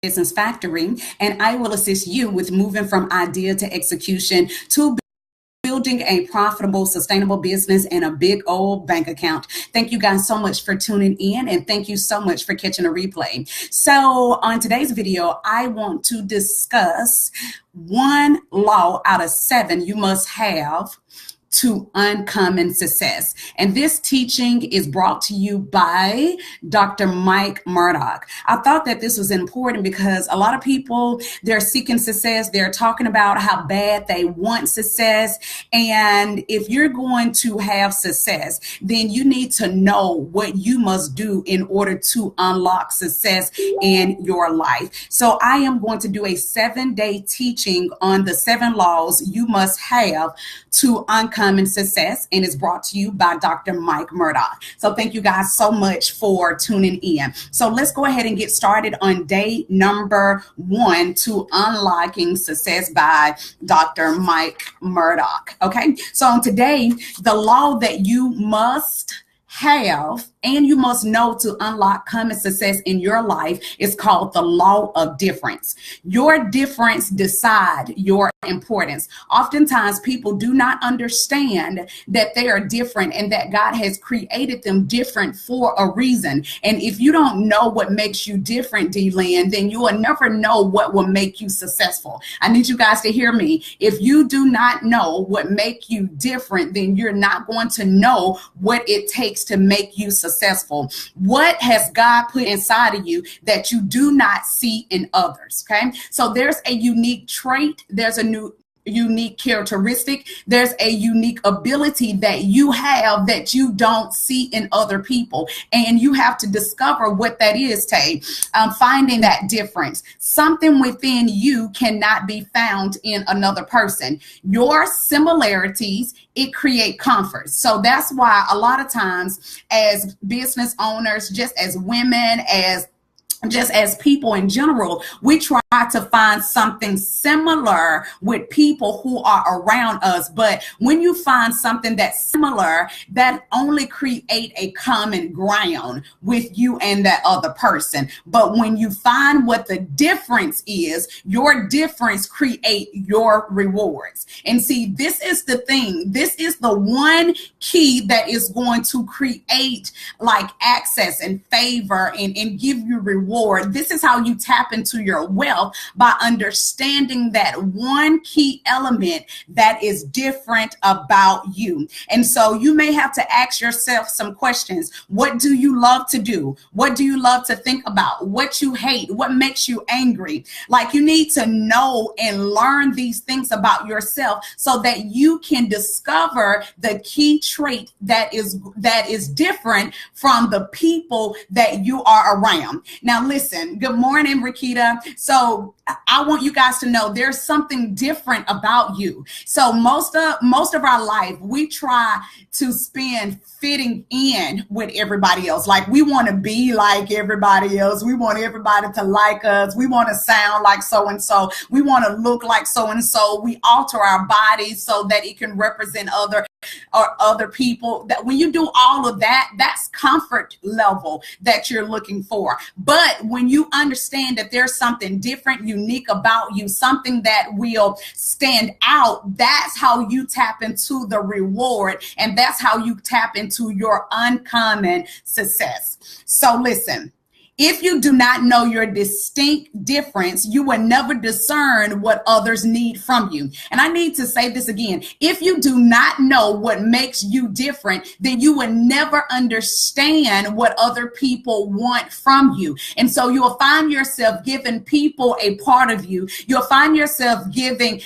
Business Factory, and I will assist you with moving from idea to execution to building a profitable, sustainable business and a big old bank account. Thank you guys so much for tuning in, and thank you so much for catching a replay. So on today's video, I want to discuss one law out of 7 you must have to uncommon success. And this teaching is brought to you by Dr. Mike Murdock. I thought that this was important because a lot of people, they're seeking success. They're talking about how bad they want success. And if you're going to have success, then you need to know what you must do in order to unlock success in your life. So I am going to do a 7-day teaching on the 7 laws you must have to uncommon success, and it's brought to you by Dr. Mike Murdock. So thank you guys so much for tuning in. So let's go ahead and get started on day number 1 to unlocking success by Dr. Mike Murdock. Okay, so today, the law that you must have and you must know to unlock common success in your life is called the law of difference. Your difference decide your importance. Oftentimes people do not understand that they are different and that God has created them different for a reason. And if you don't know what makes you different, D-Lynn, then you will never know what will make you successful. I need you guys to hear me. If you do not know what makes you different, then you're not going to know what it takes to make you successful. What has God put inside of you that you do not see in others? Okay, so there's a unique trait, there's a unique characteristic, there's a unique ability that you have that you don't see in other people, and you have to discover what that is. Finding that difference. Something within you cannot be found in another person. Your similarities, it create comfort. So that's why a lot of times as business owners, just as women, just as people in general, we try to find something similar with people who are around us. But when you find something that's similar, that only create a common ground with you and that other person. But when you find what the difference is, your difference create your rewards. And see, this is the thing. This is the one key that is going to create like access and favor and give you reward. This is how you tap into your wealth, by understanding that one key element that is different about you. And so you may have to ask yourself some questions. What do you love to do? What do you love to think about? What you hate? What makes you angry? Like, you need to know and learn these things about yourself so that you can discover the key trait that is different from the people that you are around. Now, listen, good morning, Rakita. So I want you guys to know there's something different about you. So most of our life, we try to spend fitting in with everybody else. Like, we want to be like everybody else. We want everybody to like us. We want to sound like so-and-so. We want to look like so-and-so. We alter our bodies so that it can represent other people. That when you do all of that, that's comfort level that you're looking for. But when you understand that there's something different, unique about you, something that will stand out, that's how you tap into the reward, and that's how you tap into your uncommon success. So listen, if you do not know your distinct difference, you will never discern what others need from you. And I need to say this again. If you do not know what makes you different, then you will never understand what other people want from you. And so you'll find yourself giving people a part of you. You'll find yourself giving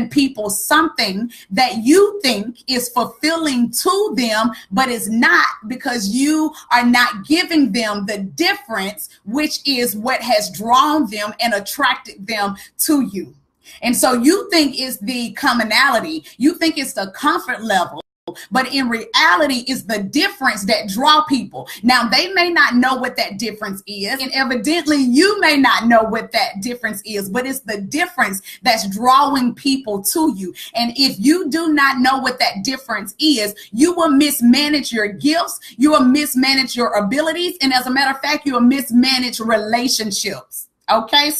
people something that you think is fulfilling to them, but it's not, because you are not giving them the difference, which is what has drawn them and attracted them to you. And so you think it's the commonality, you think it's the comfort level, but in reality it's the difference that draw people. Now, they may not know what that difference is, and evidently you may not know what that difference is, but it's the difference that's drawing people to you. And if you do not know what that difference is, you will mismanage your gifts, you will mismanage your abilities, and as a matter of fact, you will mismanage relationships. Okay,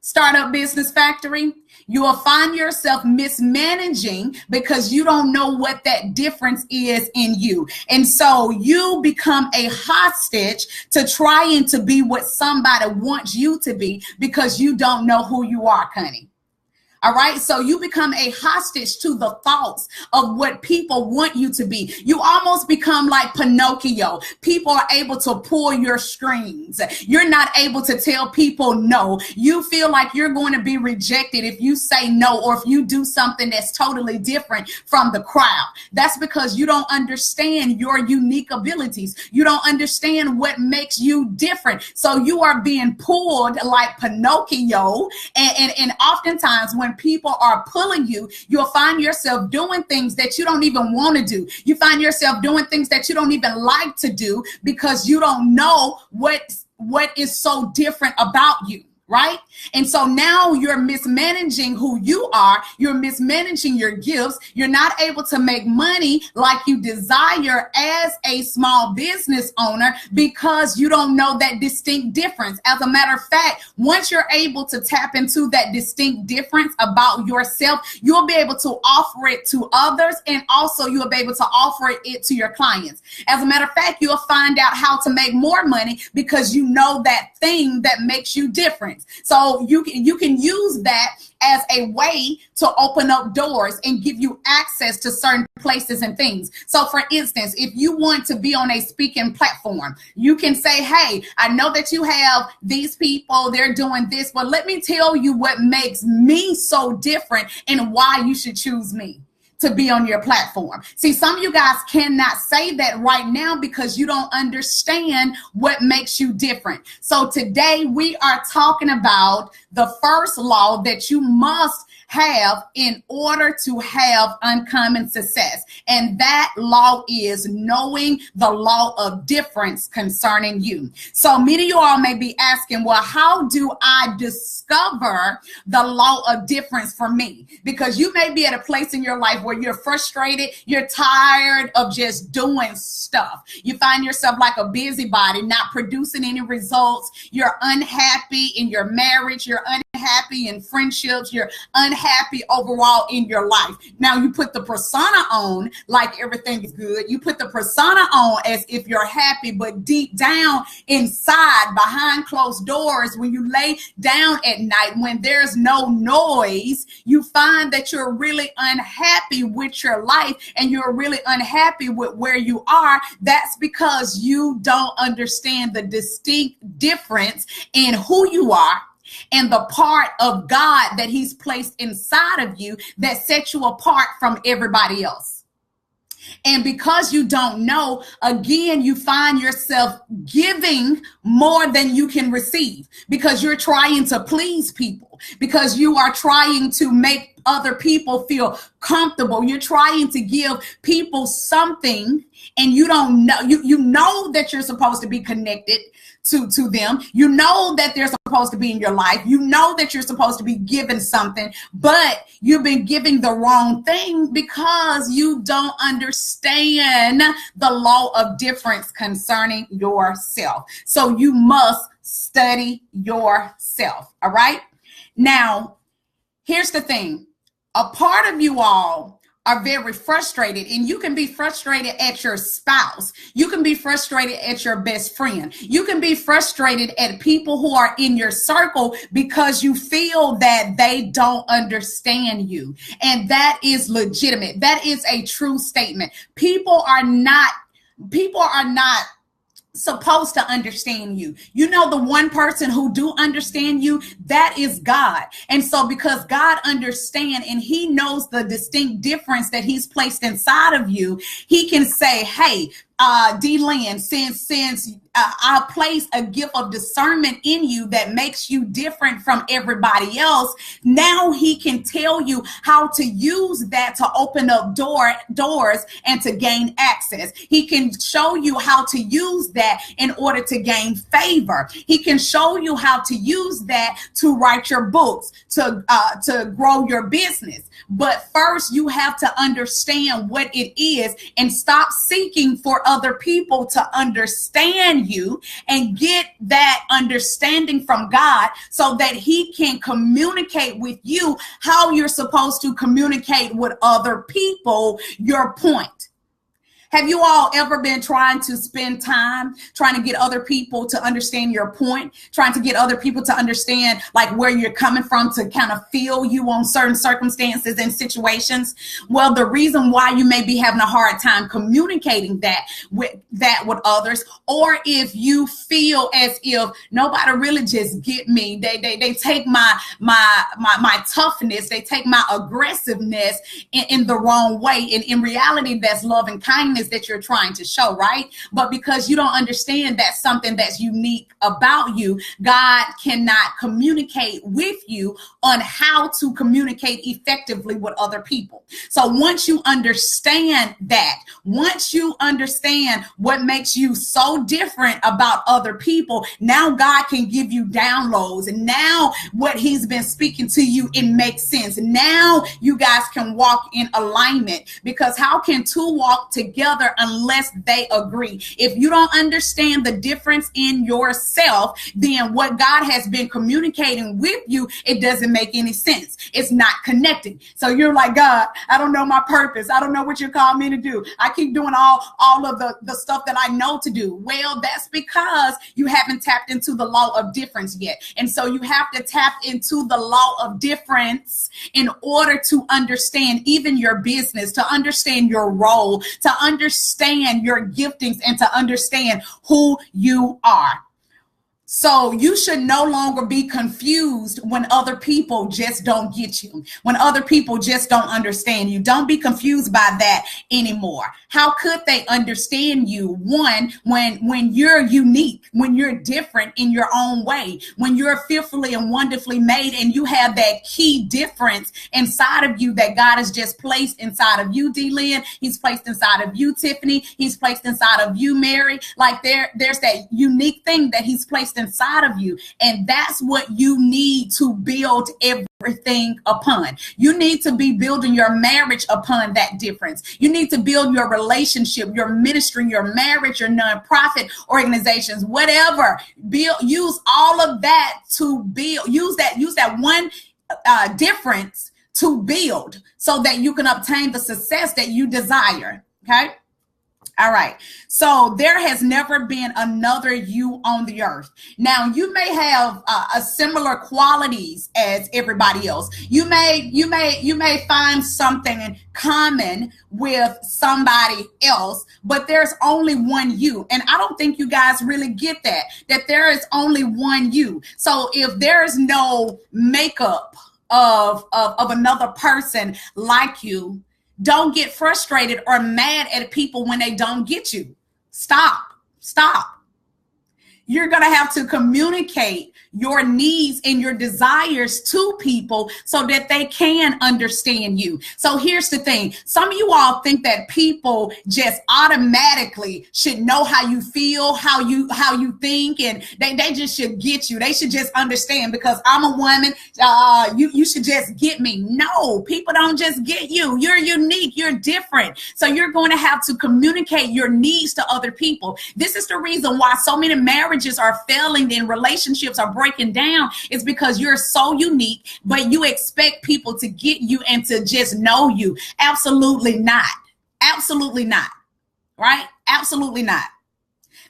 Startup Business Factory, you will find yourself mismanaging because you don't know what that difference is in you. And so you become a hostage to trying to be what somebody wants you to be because you don't know who you are, honey. All right. So you become a hostage to the thoughts of what people want you to be. You almost become like Pinocchio. People are able to pull your strings. You're not able to tell people no. You feel like you're going to be rejected if you say no, or if you do something that's totally different from the crowd. That's because you don't understand your unique abilities. You don't understand what makes you different. So you are being pulled like Pinocchio. And oftentimes when people are pulling you, you'll find yourself doing things that you don't even want to do. You find yourself doing things that you don't even like to do because you don't know what is so different about you. Right? And so now you're mismanaging who you are. You're mismanaging your gifts. You're not able to make money like you desire as a small business owner because you don't know that distinct difference. As a matter of fact, once you're able to tap into that distinct difference about yourself, you'll be able to offer it to others, and also you'll be able to offer it to your clients. As a matter of fact, you'll find out how to make more money because you know that thing that makes you different. So you can use that as a way to open up doors and give you access to certain places and things. So for instance, if you want to be on a speaking platform, you can say, hey, I know that you have these people, they're doing this, but let me tell you what makes me so different and why you should choose me to be on your platform. See, some of you guys cannot say that right now because you don't understand what makes you different. So today we are talking about the first law that you must have in order to have uncommon success. And that law is knowing the law of difference concerning you. So many of you all may be asking, well, how do I discover the law of difference for me? Because you may be at a place in your life where you're frustrated, you're tired of just doing stuff. You find yourself like a busybody, not producing any results. You're unhappy in your marriage, you're unhappy in friendships, you're unhappy overall in your life. Now you put the persona on like everything is good. You put the persona on as if you're happy, but deep down inside, behind closed doors, when you lay down at night, when there's no noise, you find that you're really unhappy with your life and you're really unhappy with where you are. That's because you don't understand the distinct difference in who you are and the part of God that he's placed inside of you that sets you apart from everybody else. And because you don't know, again, you find yourself giving more than you can receive because you're trying to please people, because you are trying to make other people feel comfortable. You're trying to give people something and you don't know, you know that you're supposed to be connected to them. You know that they're supposed to be in your life. You know that you're supposed to be given something, but you've been giving the wrong thing because you don't understand the law of difference concerning yourself. So you must study yourself. All right. Now, here's the thing. A part of you all are very frustrated, and you can be frustrated at your spouse. You can be frustrated at your best friend. You can be frustrated at people who are in your circle because you feel that they don't understand you. And that is legitimate. That is a true statement. People are not supposed to understand you. You know, the one person who do understand you, that is God. And so because God understands and he knows the distinct difference that he's placed inside of you, he can say, hey, Dee Lynn, since I place a gift of discernment in you that makes you different from everybody else, now he can tell you how to use that to open up doors and to gain access. He can show you how to use that in order to gain favor. He can show you how to use that to write your books, to grow your business. But first, you have to understand what it is and stop seeking for other people to understand you and get that understanding from God so that he can communicate with you how you're supposed to communicate with other people your point. Have you all ever been trying to spend time trying to get other people to understand your point, trying to get other people to understand like where you're coming from to kind of feel you on certain circumstances and situations? Well, the reason why you may be having a hard time communicating that with others, or if you feel as if nobody really just get me, they take my toughness, they take my aggressiveness in the wrong way. And in reality, that's love and kindness that you're trying to show, right? But because you don't understand that's something that's unique about you, God cannot communicate with you on how to communicate effectively with other people. So once you understand that, once you understand what makes you so different about other people, now God can give you downloads, and now what he's been speaking to you, it makes sense. Now you guys can walk in alignment, because how can two walk together unless they agree? If you don't understand the difference in yourself, then what God has been communicating with you, it doesn't make any sense. It's not connecting. So you're like, God, I don't know my purpose. I don't know what you called me to do. I keep doing all of the stuff that I know to do. Well, that's because you haven't tapped into the law of difference yet. And so you have to tap into the law of difference in order to understand even your business, to understand your role, to understand your giftings, and to understand who you are. So you should no longer be confused when other people just don't get you, when other people just don't understand you. Don't be confused by that anymore. How could they understand you? One, when you're unique, when you're different in your own way, when you're fearfully and wonderfully made, and you have that key difference inside of you that God has just placed inside of you, Dee Lynn. He's placed inside of you, Tiffany. He's placed inside of you, Mary. Like there's that unique thing that he's placed inside of you, and that's what you need to build everything upon. You need to be building your marriage upon that difference. You need to build your relationship, your ministry, your marriage, your nonprofit organizations, whatever. Use all of that to build. Use that one difference to build so that you can obtain the success that you desire. Okay. All right. So there has never been another you on the earth. Now you may have a similar qualities as everybody else. You may find something in common with somebody else, but there's only one you. And I don't think you guys really get that there is only one you. So if there's no makeup of another person like you, don't get frustrated or mad at people when they don't get you. Stop. You're going to have to communicate your needs and your desires to people so that they can understand you. So here's the thing. Some of you all think that people just automatically should know how you feel, how you think, and they just should get you. They should just understand because I'm a woman. You should just get me. No, people don't just get you. You're unique. You're different. So you're going to have to communicate your needs to other people. This is the reason why so many marriages are failing and relationships are breaking down. It's because you're so unique, but you expect people to get you and to just know you. Absolutely not. Absolutely not. Right? Absolutely not.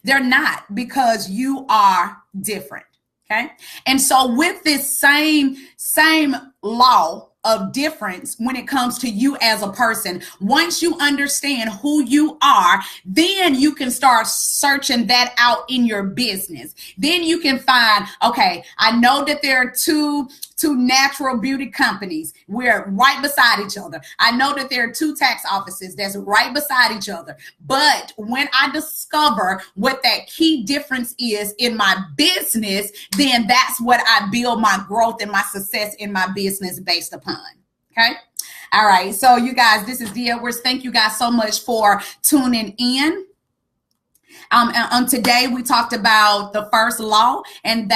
They're not, because you are different. Okay. And so with this same law of difference when it comes to you as a person, once you understand who you are, then you can start searching that out in your business. Then you can find, okay, I know that there are two natural beauty companies. We're right beside each other. I know that there are two tax offices that's right beside each other. But when I discover what that key difference is in my business, then that's what I build my growth and my success in my business based upon. Okay. All right. So you guys, this is Dee Edwards. Thank you guys so much for tuning in. On today, we talked about the first law, and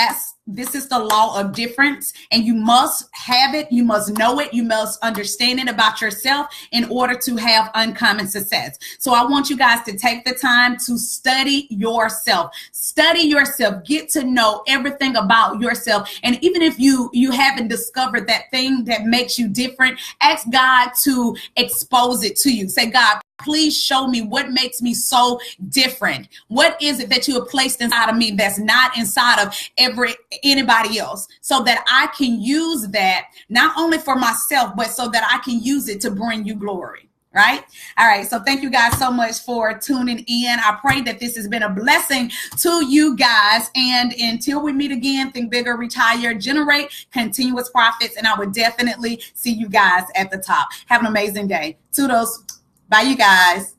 this is the law of difference, and you must have it, you must know it, you must understand it about yourself in order to have uncommon success. So I want you guys to take the time to study yourself. Study yourself, get to know everything about yourself. And even if you haven't discovered that thing that makes you different, ask God to expose it to you. Say, God, please show me what makes me so different. What is it that you have placed inside of me that's not inside of anybody else, so that I can use that not only for myself, but so that I can use it to bring you glory. Right? All right. So thank you guys so much for tuning in. I pray that this has been a blessing to you guys. And until we meet again, think bigger, reach higher, generate continuous profits. And I would definitely see you guys at the top. Have an amazing day. Toodles. Bye, you guys.